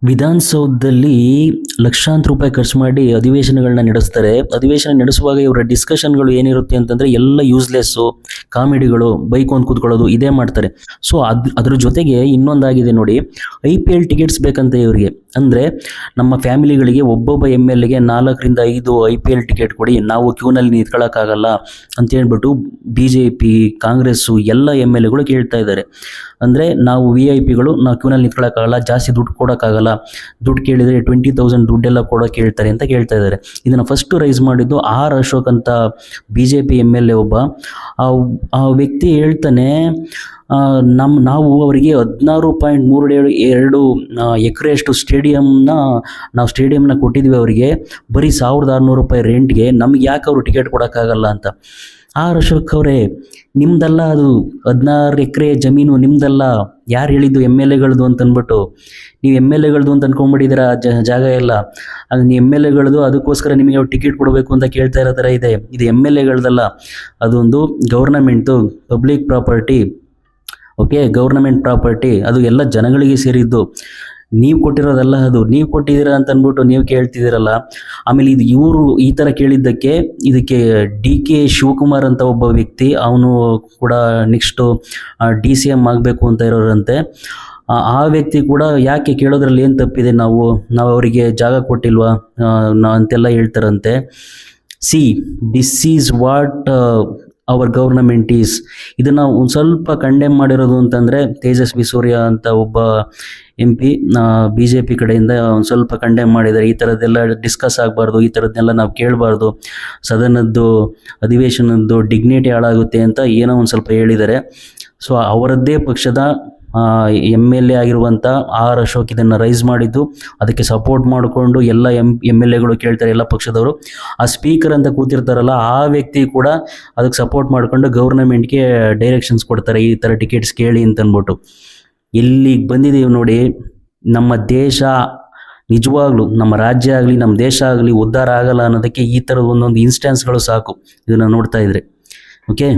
ವಿಧಾನಸೌಧದಲ್ಲಿ ಲಕ್ಷಾಂತರ ರೂಪಾಯಿ ಖರ್ಚು ಮಾಡಿ ಅಧಿವೇಶನಗಳನ್ನ ನಡೆಸ್ತಾರೆ. ಅಧಿವೇಶನ ನಡೆಸುವಾಗ ಇವರ ಡಿಸ್ಕಷನ್ಗಳು ಏನಿರುತ್ತೆ ಅಂತಂದರೆ ಎಲ್ಲ ಯೂಸ್ಲೆಸ್ಸು, ಕಾಮಿಡಿಗಳು, ಬೈಕೊಂದು ಕೂತ್ಕೊಳ್ಳೋದು ಇದೇ ಮಾಡ್ತಾರೆ. ಸೊ ಅದ್ರ ಜೊತೆಗೆ ಇನ್ನೊಂದಾಗಿದೆ ನೋಡಿ, IPL ಟಿಕೆಟ್ಸ್ ಬೇಕಂತೆ ಇವರಿಗೆ. ಅಂದರೆ ನಮ್ಮ ಫ್ಯಾಮಿಲಿಗಳಿಗೆ ಒಬ್ಬೊಬ್ಬ MLAಗೆ 4ರಿಂದ 5 IPL ಟಿಕೆಟ್ ಕೊಡಿ, ನಾವು ಕ್ಯೂನಲ್ಲಿ ನಿಂತ್ಕೊಳ್ಳೋಕ್ಕಾಗಲ್ಲ ಅಂತ ಹೇಳ್ಬಿಟ್ಟು BJP, ಕಾಂಗ್ರೆಸ್ಸು ಎಲ್ಲ MLAಗಳು ಕೇಳ್ತಾ ಇದ್ದಾರೆ. ಅಂದರೆ ನಾವು VIP ನಾವು ಕ್ಯೂನಲ್ಲಿ ನಿಂತ್ಕೊಳ್ಳೋಕ್ಕಾಗಲ್ಲ, ಜಾಸ್ತಿ ದುಡ್ಡು ಕೊಡೋಕ್ಕಾಗಲ್ಲ, ದುಡ್ಡು ಕೇಳಿದರೆ 20,000 ದುಡ್ಡೆಲ್ಲ ಕೊಡೋಕೆ ಕೇಳ್ತಾರೆ ಅಂತ ಕೇಳ್ತಾ ಇದ್ದಾರೆ. ಇದನ್ನು ಫಸ್ಟು ರೈಸ್ ಮಾಡಿದ್ದು R ಅಶೋಕ್ ಅಂತ BJP MLA ಒಬ್ಬ. ಆ ವ್ಯಕ್ತಿ ಹೇಳ್ತಾನೆ, ನಾವು ಅವರಿಗೆ 16.32 ಎಕರೆಯಷ್ಟು ನಾವು ಸ್ಟೇಡಿಯಂನ ಕೊಟ್ಟಿದ್ವಿ ಅವರಿಗೆ, ಬರೀ 1,600 ರೂಪಾಯಿ ರೆಂಟ್ಗೆ, ನಮ್ಗೆ ಯಾಕೆ ಅವರು ಟಿಕೆಟ್ ಕೊಡೋಕ್ಕಾಗಲ್ಲ ಅಂತ. R ಅಶೋಕ್ ಅವರೇ, ನಿಮ್ದಲ್ಲ ಅದು 16 ಎಕರೆ ಜಮೀನು ನಿಮ್ದಲ್ಲ, ಯಾರು ಹೇಳಿದ್ದು MLAಗಳದು ಅಂತಂದ್ಬಿಟ್ಟು. ನೀವು MLAಗಳದು ಅಂತ ಅಂದ್ಕೊಂಡ್ಬಿಟ್ಟಿದ್ದೀರ ಜಾಗ ಎಲ್ಲ, ಅದು ನೀವು MLAಗಳದು, ಅದಕ್ಕೋಸ್ಕರ ನಿಮಗೆ ಅವ್ರು ಟಿಕೆಟ್ ಕೊಡಬೇಕು ಅಂತ ಕೇಳ್ತಾ ಇರೋ ಥರ ಇದೆ. ಇದು MLAಗಳದಲ್ಲ, ಅದೊಂದು ಗೌರ್ನಮೆಂಟ್ದು public property. Okay, government property, ಅದು ಎಲ್ಲ ಜನಗಳಿಗೆ ಸೇರಿದ್ದು. ನೀವು ಕೊಟ್ಟಿರೋದಲ್ಲ, ಅದು ನೀವು ಕೊಟ್ಟಿದ್ದೀರಾ ಅಂತ ಅಂದ್ಬಿಟ್ಟು ನೀವು ಕೇಳ್ತಿದ್ದೀರಲ್ಲ. ಆಮೇಲೆ ಇವರು ಈ ಥರ ಕೇಳಿದ್ದಕ್ಕೆ ಇದಕ್ಕೆ DK ಶಿವಕುಮಾರ್ ಅಂತ ಒಬ್ಬ ವ್ಯಕ್ತಿ, ಅವನು ಕೂಡ ನೆಕ್ಸ್ಟು DCM ಆಗಬೇಕು ಅಂತ ಇರೋರಂತೆ. ಆ ವ್ಯಕ್ತಿ ಕೂಡ ಯಾಕೆ ಕೇಳೋದ್ರಲ್ಲಿ ಏನು ತಪ್ಪಿದೆ, ನಾವು ಅವರಿಗೆ ಜಾಗ ಕೊಟ್ಟಿಲ್ವಾ ಅಂತೆಲ್ಲ ಹೇಳ್ತಾರಂತೆ. This is what our government is. ಇದನ್ನು ಒಂದು ಸ್ವಲ್ಪ ಕಂಡೆಮ್ ಮಾಡಿರೋದು ಅಂತಂದರೆ ತೇಜಸ್ವಿ ಸೂರ್ಯ ಅಂತ ಒಬ್ಬ MP BJP ಕಡೆಯಿಂದ ಒಂದು ಸ್ವಲ್ಪ ಕಂಡೆಮ್ ಮಾಡಿದ್ದಾರೆ. ಈ ಥರದ್ದೆಲ್ಲ ಡಿಸ್ಕಸ್ ಆಗಬಾರ್ದು, ಈ ಥರದ್ದನ್ನೆಲ್ಲ ನಾವು ಕೇಳಬಾರ್ದು, ಸದನದ್ದು ಅಧಿವೇಶನದ್ದು ಡಿಗ್ನಿಟಿ ಹಾಳಾಗುತ್ತೆ ಅಂತ ಏನೋ ಒಂದು ಸ್ವಲ್ಪ ಹೇಳಿದ್ದಾರೆ. ಸೊ ಅವರದ್ದೇ ಪಕ್ಷದ MLA ಆಗಿರುವಂಥ R ಅಶೋಕ್ ಇದನ್ನು ರೈಸ್ ಮಾಡಿದ್ದು, ಅದಕ್ಕೆ ಸಪೋರ್ಟ್ ಮಾಡಿಕೊಂಡು ಎಲ್ಲ MLAಗಳು ಕೇಳ್ತಾರೆ, ಎಲ್ಲ ಪಕ್ಷದವರು. ಆ ಸ್ಪೀಕರ್ ಅಂತ ಕೂತಿರ್ತಾರಲ್ಲ, ಆ ವ್ಯಕ್ತಿ ಕೂಡ ಅದಕ್ಕೆ ಸಪೋರ್ಟ್ ಮಾಡಿಕೊಂಡು ಗೌರ್ನಮೆಂಟ್ಗೆ ಡೈರೆಕ್ಷನ್ಸ್ ಕೊಡ್ತಾರೆ, ಈ ಥರ ಟಿಕೆಟ್ಸ್ ಕೇಳಿ ಅಂತಂದ್ಬಿಟ್ಟು. ಇಲ್ಲಿಗೆ ಬಂದಿದ್ದೀವಿ ನೋಡಿ. ನಮ್ಮ ದೇಶ ನಿಜವಾಗ್ಲೂ, ನಮ್ಮ ರಾಜ್ಯ ಆಗಲಿ ನಮ್ಮ ದೇಶ ಆಗಲಿ ಉದ್ಧಾರ ಆಗಲ್ಲ ಅನ್ನೋದಕ್ಕೆ ಈ ಥರದ ಒಂದೊಂದು ಇನ್ಸ್ಟೆನ್ಸ್ಗಳು ಸಾಕು, ಇದನ್ನು ನೋಡ್ತಾ ಇದ್ರೆ. ಓಕೆ.